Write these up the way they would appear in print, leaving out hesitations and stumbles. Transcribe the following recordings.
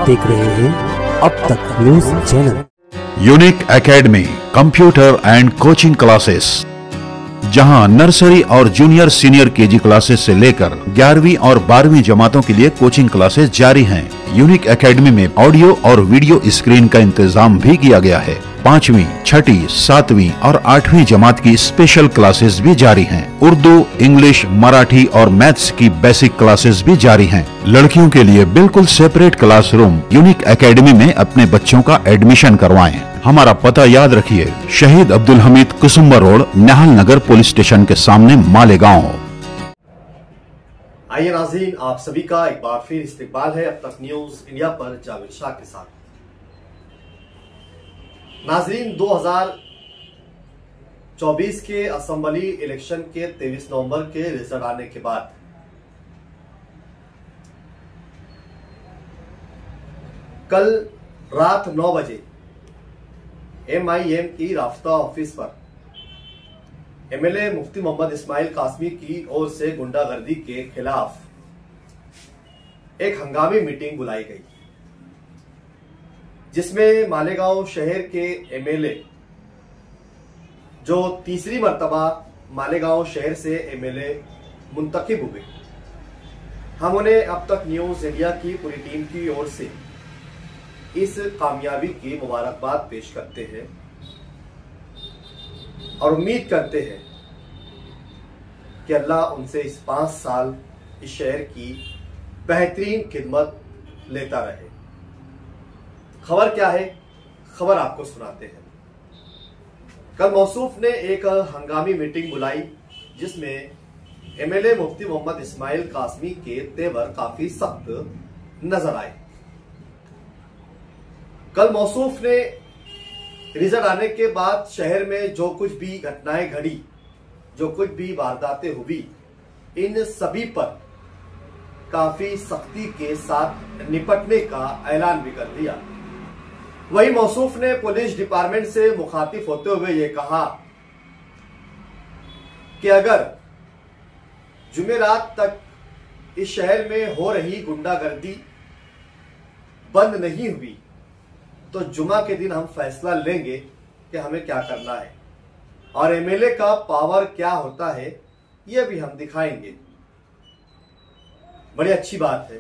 देख रहे हैं अब तक news channel. Unique academy computer and coaching classes, जहां नर्सरी और जूनियर सीनियर केजी क्लासेस से लेकर 11वीं और 12वीं जमातों के लिए कोचिंग क्लासेस जारी हैं। यूनिक एकेडमी में ऑडियो और वीडियो स्क्रीन का इंतजाम भी किया गया है। 5वीं, 6ठी, 7वीं और 8वीं जमात की स्पेशल क्लासेस भी जारी हैं। उर्दू, इंग्लिश, मराठी और मैथ्स की बेसिक क्लासेस भी जारी हैं। लड़कियों के लिए बिल्कुल सेपरेट क्लासरूम। यूनिक एकेडमी में अपने बच्चों का एडमिशन करवाएं। हमारा पता याद रखिए, शहीद अब्दुल हमीद कुसुम्बा रोड, निहाल नगर पुलिस स्टेशन के सामने, मालेगांव। आइए नाज़रीन, आप सभी का एक बार फिर इस्तकबाल है अब तक न्यूज इंडिया पर जावेद शाह के साथ। नाज़रीन, 2024 के असेंबली इलेक्शन के 23 नवंबर के रिजल्ट आने के बाद कल रात 9 बजे MIM की राफ्ता ऑफिस पर MLA मुफ्ती मोहम्मद इस्माइल कासमी की ओर से गुंडागर्दी के खिलाफ एक हंगामी मीटिंग बुलाई गई, जिसमें मालेगांव शहर के MLA, जो तीसरी मर्तबा मालेगांव शहर से MLA मुंतखब हुए, हम उन्हें अब तक न्यूज इंडिया की पूरी टीम की ओर से इस कामयाबी की मुबारकबाद पेश करते हैं और उम्मीद करते हैं कि अल्लाह उनसे इस 5 साल इस शहर की बेहतरीन खिदमत लेता रहे। खबर क्या है, खबर आपको सुनाते हैं। कल मौसूफ ने एक हंगामी मीटिंग बुलाई, जिसमें MLA मुफ्ती मोहम्मद इस्माइल कासमी के तेवर काफी सख्त नजर आए। कल मौसूफ ने रिजल्ट आने के बाद शहर में जो कुछ भी घटनाएं घड़ी, जो कुछ भी वारदातें हुई, इन सभी पर काफी सख्ती के साथ निपटने का ऐलान भी कर दिया। वही मौसूफ ने पुलिस डिपार्टमेंट से मुखातिब होते हुए ये कहा कि अगर जुमेरात तक इस शहर में हो रही गुंडागर्दी बंद नहीं हुई तो जुमा के दिन हम फैसला लेंगे कि हमें क्या करना है और MLA का पावर क्या होता है, यह भी हम दिखाएंगे। बड़ी अच्छी बात है,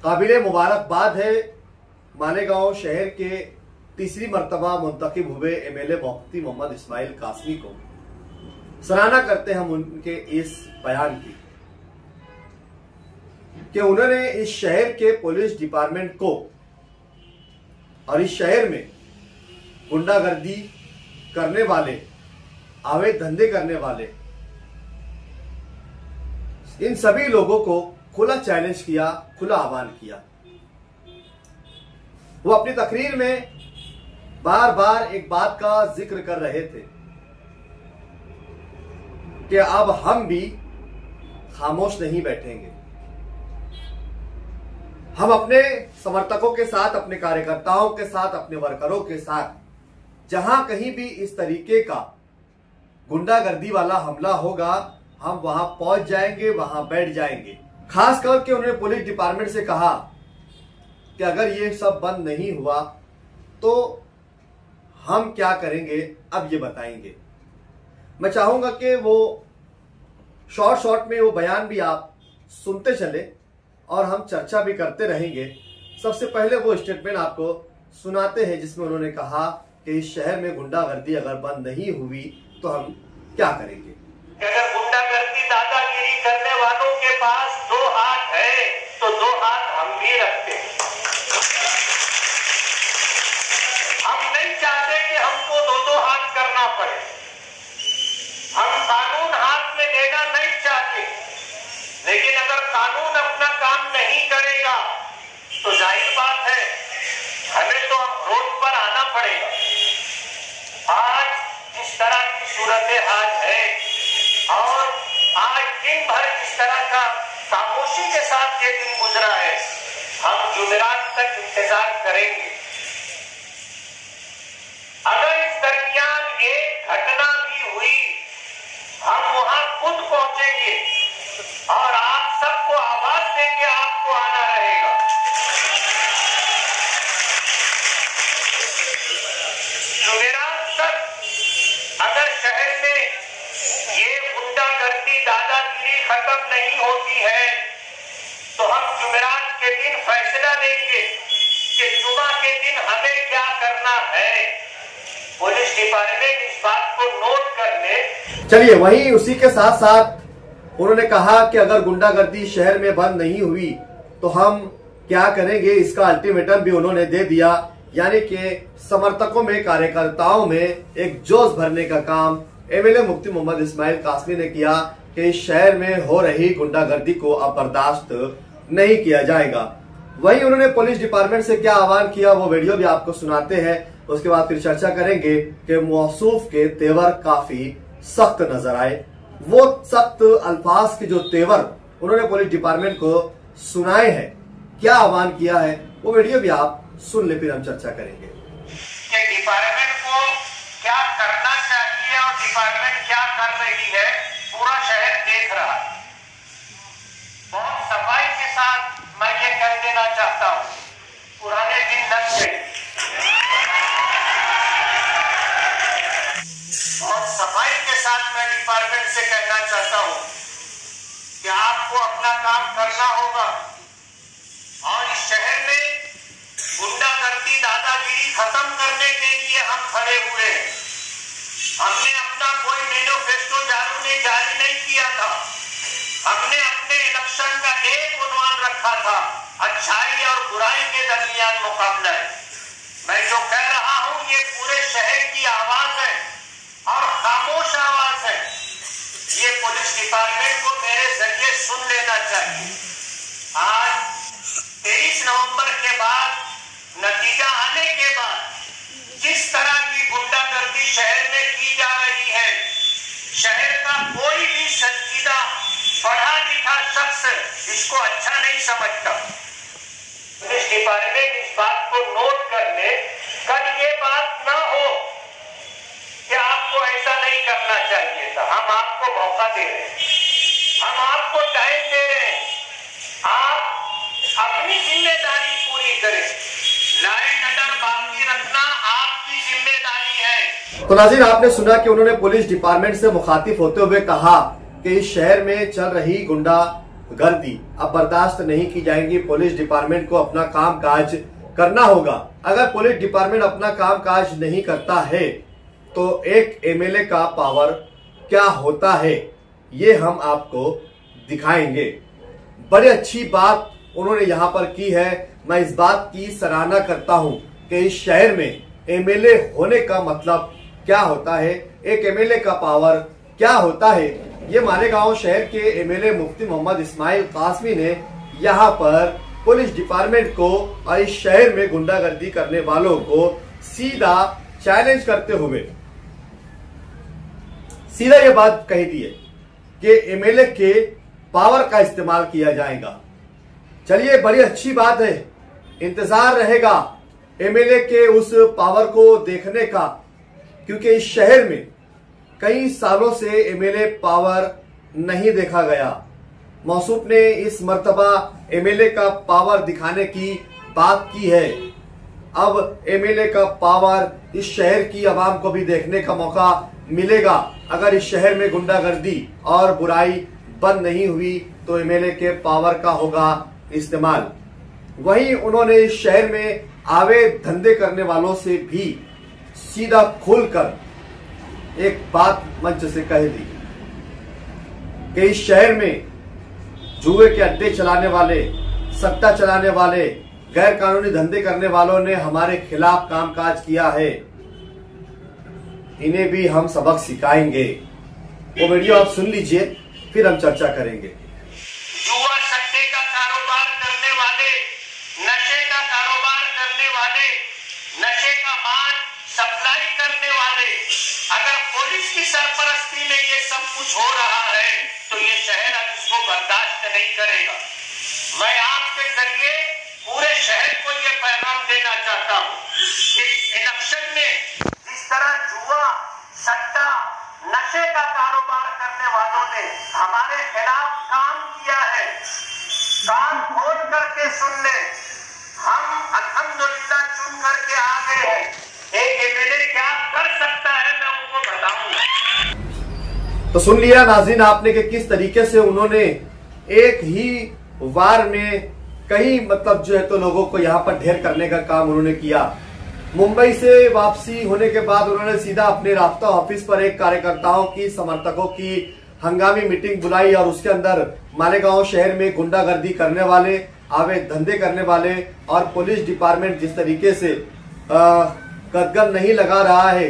काबिले मुबारकबाद है मालेगांव शहर के तीसरी मर्तबा मुंतखब हुए MLA मुफ्ती मोहम्मद इस्माइल कासमी को। सराहना करते हैं हम उनके इस बयान की कि उन्होंने इस शहर के पुलिस डिपार्टमेंट को और इस शहर में गुंडागर्दी करने वाले, अवैध धंधे करने वाले, इन सभी लोगों को खुला चैलेंज किया, खुला आह्वान किया। वो अपनी तकरीर में बार बार एक बात का जिक्र कर रहे थे कि अब हम भी खामोश नहीं बैठेंगे। हम अपने समर्थकों के साथ, अपने कार्यकर्ताओं के साथ, अपने वर्करों के साथ जहां कहीं भी इस तरीके का गुंडागर्दी वाला हमला होगा, हम वहां पहुंच जाएंगे, वहां बैठ जाएंगे। खास करके उन्होंने पुलिस डिपार्टमेंट से कहा कि अगर ये सब बंद नहीं हुआ तो हम क्या करेंगे, अब ये बताएंगे। मैं चाहूंगा कि वो शॉर्ट में वो बयान भी आप सुनते चले और हम चर्चा भी करते रहेंगे। सबसे पहले वो स्टेटमेंट आपको सुनाते हैं, जिसमें उन्होंने कहा कि इस शहर में गुंडागर्दी अगर बंद नहीं हुई तो हम क्या करेंगे। अगर गुंडागर्दी, दादागिरी करने वालों के पास 2 हाथ है तो 2 हाथ हम भी रखते हैं। हम नहीं चाहते कि हमको 2-2 हाथ करना पड़े। हम कानून हाथ में लेना नहीं चाहते, लेकिन अगर कानून अपना काम नहीं करेगा तो जाहिर बात है हमें तो रोड पर आना पड़ेगा। आज जिस तरह की सूरत हाल है और आज दिन भर जिस तरह का खामोशी के साथ ये दिन गुजरा है, हम जुमेरात तक इंतजार करेंगे। अगर इस दरमियान एक घटना भी हुई, हम वहां खुद पहुंचेंगे और आप सबको आवाज देंगे, आपको आना रहेगा। देंगे कि जुमा के दिन हमें क्या करना है। पुलिस डिपार्टमेंट इस बात को नोट कर ले। चलिए, वहीं उसी के साथ साथ उन्होंने कहा कि अगर गुंडागर्दी शहर में बंद नहीं हुई तो हम क्या करेंगे, इसका अल्टीमेटम भी उन्होंने दे दिया। यानी कि समर्थकों में, कार्यकर्ताओं में एक जोश भरने का काम एमएलए मुफ्ती मोहम्मद इस्माइल कासमी ने किया कि इस शहर में हो रही गुंडागर्दी को अब बर्दाश्त नहीं किया जाएगा। वहीं उन्होंने पुलिस डिपार्टमेंट से क्या आह्वान किया, वो वीडियो भी आपको सुनाते हैं। उसके बाद फिर चर्चा करेंगे कि मौसूफ के तेवर काफी सख्त नजर आए। वो सख्त अल्फाज के जो तेवर उन्होंने पुलिस डिपार्टमेंट को सुनाए हैं, क्या आह्वान किया है, वो वीडियो भी आप सुन ले, फिर हम चर्चा करेंगे कि डिपार्टमेंट को क्या करना चाहिए और डिपार्टमेंट क्या कर रही है, पूरा शहर देख रहा है। बहुत सफाई के साथ मैं ये कह देना चाहता हूँ, पुराने दिन लग गए। बहुत सफाई के साथ मैं डिपार्टमेंट से कहना चाहता हूँ कि आपको अपना काम करना होगा और इस शहर में गुंडागर्दी, दादागिरी खत्म करने के लिए हम खड़े हुए हैं। हमने अपना कोई मैनिफेस्टो जारी नहीं किया था। हमने अपने इलेक्शन का एक उन्वान रखा था, अच्छाई और बुराई के दरमियान मुकाबला है। मैं जो कह रहा हूं ये पूरे शहर की आवाज है और खामोश आवाज है। ये पुलिस डिपार्टमेंट को मेरे जरिए सुन लेना चाहिए। आज 23 नवंबर के बाद, नतीजा आने के बाद जिस तरह की गुंडागर्दी शहर में की जा रही है, शहर का कोई भी संजीदा पढ़ा लिखा शख्स इसको अच्छा नहीं समझता। पुलिस डिपार्टमेंट इस बात को नोट कर ले, कल ये बात ना हो कि आपको ऐसा नहीं करना चाहिए था। हम आपको मौका दे रहे हैं, हम आपको टाइम दे रहे हैं, आप अपनी जिम्मेदारी पूरी करें। लाइन अगर बाकी रखना आपकी जिम्मेदारी है। तो नाज़रीन, आपने सुना कि उन्होंने पुलिस डिपार्टमेंट से मुखातिब होते हुए कहा कि इस शहर में चल रही गुंडागर्दी अब बर्दाश्त नहीं की जाएगी। पुलिस डिपार्टमेंट को अपना काम काज करना होगा। अगर पुलिस डिपार्टमेंट अपना काम काज नहीं करता है तो एक एमएलए का पावर क्या होता है, ये हम आपको दिखाएंगे। बड़ी अच्छी बात उन्होंने यहाँ पर की है। मैं इस बात की सराहना करता हूं कि इस शहर में एमएलए होने का मतलब क्या होता है, एक एमएलए का पावर क्या होता है, ये मालेगांव शहर के एमएलए मुफ्ती मोहम्मद इस्माइल कासमी ने यहाँ पर पुलिस डिपार्टमेंट को और इस शहर में गुंडागर्दी करने वालों को सीधा चैलेंज करते हुए सीधा ये बात कही दी है कि एमएलए के पावर का इस्तेमाल किया जाएगा। चलिए, बड़ी अच्छी बात है, इंतजार रहेगा एमएलए के उस पावर को देखने का, क्योंकि इस शहर में कई सालों से एमएलए पावर नहीं देखा गया। मौसूफ ने इस मर्तबा एमएलए का पावर दिखाने की बात की है। अब एमएलए का पावर इस शहर की आवाम को भी देखने का मौका मिलेगा। अगर इस शहर में गुंडागर्दी और बुराई बंद नहीं हुई तो एमएलए के पावर का होगा इस्तेमाल। वहीं उन्होंने इस शहर में आवे धंधे करने वालों से भी सीधा खुलकर एक बात मंच से कह दी कि इस शहर में जुए के अड्डे चलाने वाले, सट्टा चलाने वाले, गैर कानूनी धंधे करने वालों ने हमारे खिलाफ कामकाज किया है, इन्हें भी हम सबक सिखाएंगे। वो वीडियो आप सुन लीजिए, फिर हम चर्चा करेंगे। जुआ सट्टे का कारोबार करने वाले, नशे का कारोबार करने वाले, नशे का माल सप्लाई करने वाले, अगर पुलिस की सरपरस्ती में ये सब कुछ हो रहा है तो ये शहर अब इसको बर्दाश्त नहीं करेगा। मैं आपके जरिए पूरे शहर को ये पैगाम देना चाहता हूँ कि इस इलेक्शन में जिस तरह जुआ, सट्टा, नशे का कारोबार करने वालों ने हमारे खिलाफ काम किया है, कान खोल करके सुन ले, हम अल्हम्दुलिल्लाह चुन करके आ गए हैं। एक एमएलए क्या कर सकता है मैं उनको बताऊंगा। तो सुन लिया नाज़रीन आपने कि किस तरीके से उन्होंने एक ही वार में कई मतलब जो है तो लोगों को यहाँ पर ढेर करने का काम उन्होंने किया। मुंबई से वापसी होने के बाद उन्होंने सीधा अपने राफ्ता ऑफिस पर एक कार्यकर्ताओं की, समर्थकों की हंगामी मीटिंग बुलाई और उसके अंदर मालेगांव शहर में गुंडागर्दी करने वाले, अवैध धंधे करने वाले और पुलिस डिपार्टमेंट जिस तरीके से कदगन नहीं लगा रहा है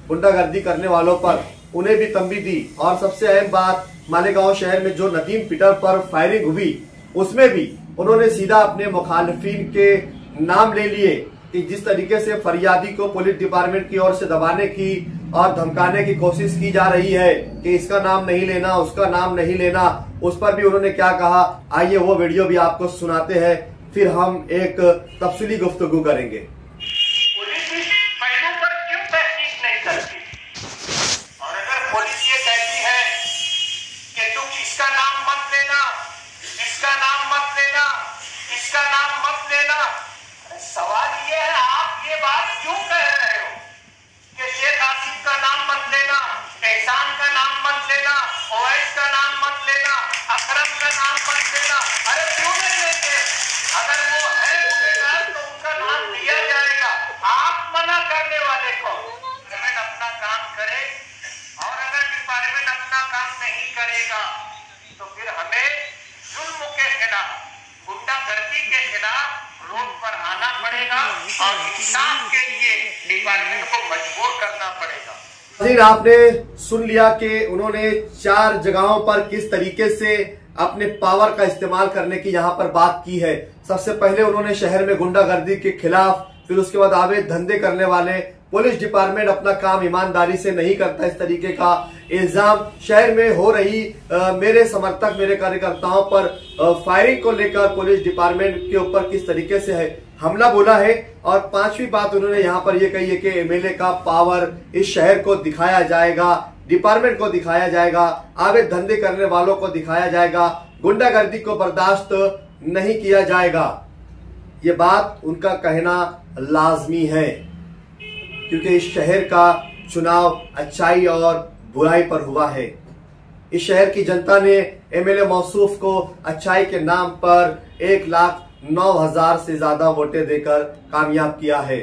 गुंडागर्दी करने वालों पर, उन्हें भी तंबी दी। और सबसे अहम बात, मालेगांव शहर में जो नदीम पीटर पर फायरिंग हुई उसमें भी उन्होंने सीधा अपने मुखालिफिन के नाम ले लिए कि जिस तरीके से फरियादी को पुलिस डिपार्टमेंट की ओर से दबाने की और धमकाने की कोशिश की जा रही है कि इसका नाम नहीं लेना, उसका नाम नहीं लेना, उस पर भी उन्होंने क्या कहा, आइए वो वीडियो भी आपको सुनाते हैं, फिर हम एक तफसीली गुफ्तगू करेंगे। पुलिस इस पहलू पर क्यों तहकीक नहीं करती? और अगर पुलिस ये कहती है कि तुम इसका नाम मत लेना, इसका नाम मत लेना, इसका नाम मत लेना, सवाल ये है आप ये बात क्यों कह रहे हो कि शेख आसिफ का नाम मत लेना, एहसान का नाम मत लेना, ओवैस का नाम मत लेना, अकरम का नाम मत लेना? अरे क्यों नहीं लेंगे? अगर वो है गुनहगार तो उनका नाम लिया जाएगा। आप मना करने वाले को डिपार्टमेंट अपना काम करे, और अगर डिपार्टमेंट अपना काम नहीं करेगा तो फिर हमें जुल्म के खिलाफ, गुंडागर्दी के खिलाफ रोड पर आना पड़ेगा और इंसाफ के लिए डिपार्टमेंट को मजबूर करना पड़ेगा। आपने सुन लिया कि उन्होंने 4 जगहों पर किस तरीके से अपने पावर का इस्तेमाल करने की यहाँ पर बात की है। सबसे पहले उन्होंने शहर में गुंडागर्दी के खिलाफ, फिर उसके बाद अवैध धंधे करने वाले, पुलिस डिपार्टमेंट अपना काम ईमानदारी से नहीं करता, इस तरीके का इल्जाम, शहर में हो रही मेरे समर्थक, मेरे कार्यकर्ताओं पर फायरिंग को लेकर पुलिस डिपार्टमेंट के ऊपर किस तरीके से है हमला बोला है। और 5वीं बात उन्होंने यहाँ पर यह कही है कि एमएलए का पावर इस शहर को दिखाया जाएगा, डिपार्टमेंट को दिखाया जाएगा, अवैध धंधे करने वालों को दिखाया जाएगा, गुंडागर्दी को बर्दाश्त नहीं किया जाएगा। ये बात उनका कहना लाजमी है क्योंकि इस शहर का चुनाव अच्छाई और बुराई पर हुआ है। इस शहर की जनता ने एमएलए मौसूफ को अच्छाई के नाम पर 1,09,000 से ज्यादा वोटें देकर कामयाब किया है।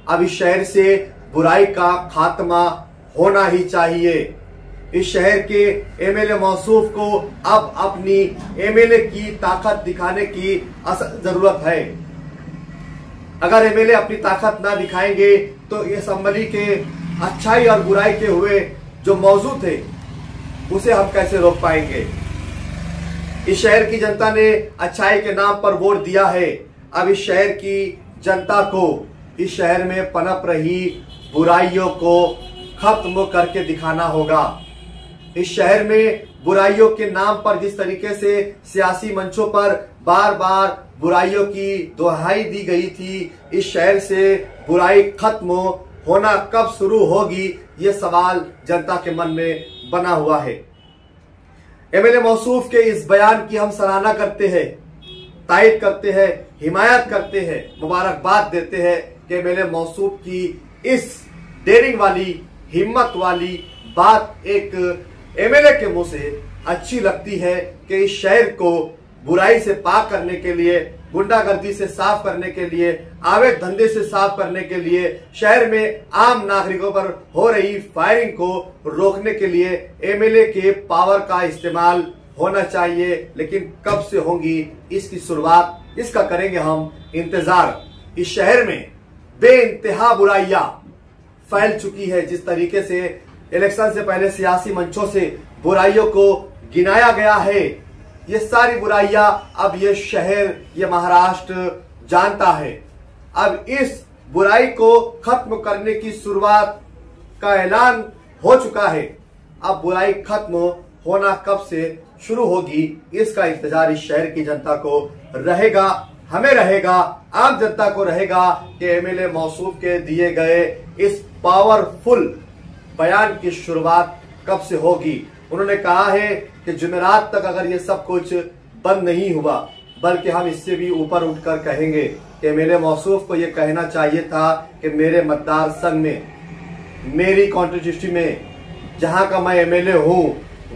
अब इस शहर से बुराई का खात्मा होना ही चाहिए। इस शहर के एमएलए मौसूफ को अब अपनी एमएलए की ताकत दिखाने की जरूरत है। अगर एमएलए अपनी ताकत ना दिखाएंगे तो ये असम्बली के अच्छाई और बुराई के हुए जो मौजूद थे उसे हम कैसे रोक पाएंगे। इस शहर की जनता ने अच्छाई के नाम पर वोट दिया है। अब इस शहर की जनता को इस शहर में पनप रही बुराइयों को खत्म करके दिखाना होगा। इस शहर में बुराइयों के नाम पर जिस तरीके से सियासी मंचों पर बार बार बुराइयों की दुहाई दी गई थी, इस शहर से बुराई खत्म होना कब शुरू होगी, ये सवाल जनता के मन में बना हुआ है। एमएलए मौसूफ के इस बयान की हम सराहना करते हैं, तायद करते हैं, हिमायत करते हैं, मुबारकबाद देते हैं कि एमएलए मौसूफ की इस डेयरिंग वाली, हिम्मत वाली बात एक एमएलए के मुंह से अच्छी लगती है कि इस शहर को बुराई से पाक करने के लिए, गुंडागर्दी से साफ करने के लिए, अवैध धंधे से साफ करने के लिए, शहर में आम नागरिकों पर हो रही फायरिंग को रोकने के लिए एमएलए के पावर का इस्तेमाल होना चाहिए। लेकिन कब से होगी इसकी शुरुआत, इसका करेंगे हम इंतजार। इस शहर में बेइंतहा बुराइयां फैल चुकी है। जिस तरीके से इलेक्शन से पहले सियासी मंचों से बुराइयों को गिनाया गया है, ये सारी बुराइयां अब ये शहर, ये महाराष्ट्र जानता है। अब इस बुराई को खत्म करने की शुरुआत का ऐलान हो चुका है। अब बुराई खत्म होना कब से शुरू होगी, इसका इंतजार इस शहर की जनता को रहेगा, हमें रहेगा, आम जनता को रहेगा कि एमएलए मौसूफ के दिए गए इस पावरफुल बयान की शुरुआत कब से होगी। उन्होंने कहा है कि जुमेरात तक अगर ये सब कुछ बंद नहीं हुआ, बल्कि हम इससे भी ऊपर उठकर कहेंगे कि एमएलए मौसूफ को ये कहना चाहिए था कि मेरे मतदार संघ में, मेरी कॉन्स्टिट्यूंसी में, जहां का मैं एमएलए हूं,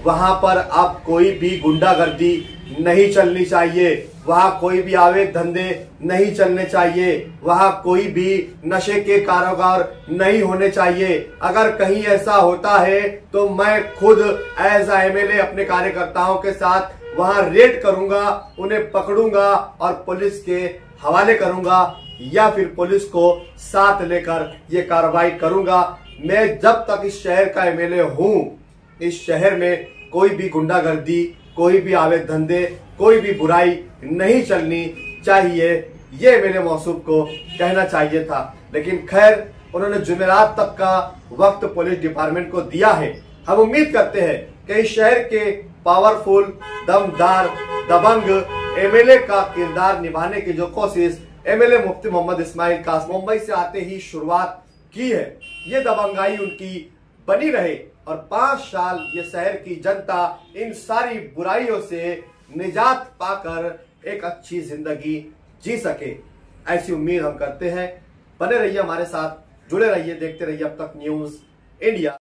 वहां पर अब कोई भी गुंडागर्दी नहीं चलनी चाहिए, वहां कोई भी अवैध धंधे नहीं चलने चाहिए, वहां कोई भी नशे के कारोबार नहीं होने चाहिए। अगर कहीं ऐसा होता है तो मैं खुद एज अ एमएलए अपने कार्यकर्ताओं के साथ वहां रेड करूंगा, उन्हें पकड़ूंगा और पुलिस के हवाले करूंगा या फिर पुलिस को साथ लेकर ये कार्रवाई करूंगा। मैं जब तक इस शहर का एमएलए हूं, इस शहर में कोई भी गुंडागर्दी, कोई भी अवैध धंधे, कोई भी बुराई नहीं चलनी चाहिए, ये मेरे मौसूफ को कहना चाहिए था। लेकिन खैर, उन्होंने जुमेरात तक का वक्त पुलिस डिपार्टमेंट को दिया है। हम उम्मीद करते हैं कि इस शहर के पावरफुल, दमदार, दबंग एमएलए का किरदार निभाने की जो कोशिश एमएलए मुफ्ती मोहम्मद इस्माइल कास मुंबई से आते ही शुरुआत की है, ये दबंगाई उनकी बनी रहे और 5 साल ये शहर की जनता इन सारी बुराइयों से निजात पाकर एक अच्छी जिंदगी जी सके, ऐसी उम्मीद हम करते हैं। बने रहिए हमारे साथ, जुड़े रहिए, देखते रहिए अब तक न्यूज इंडिया।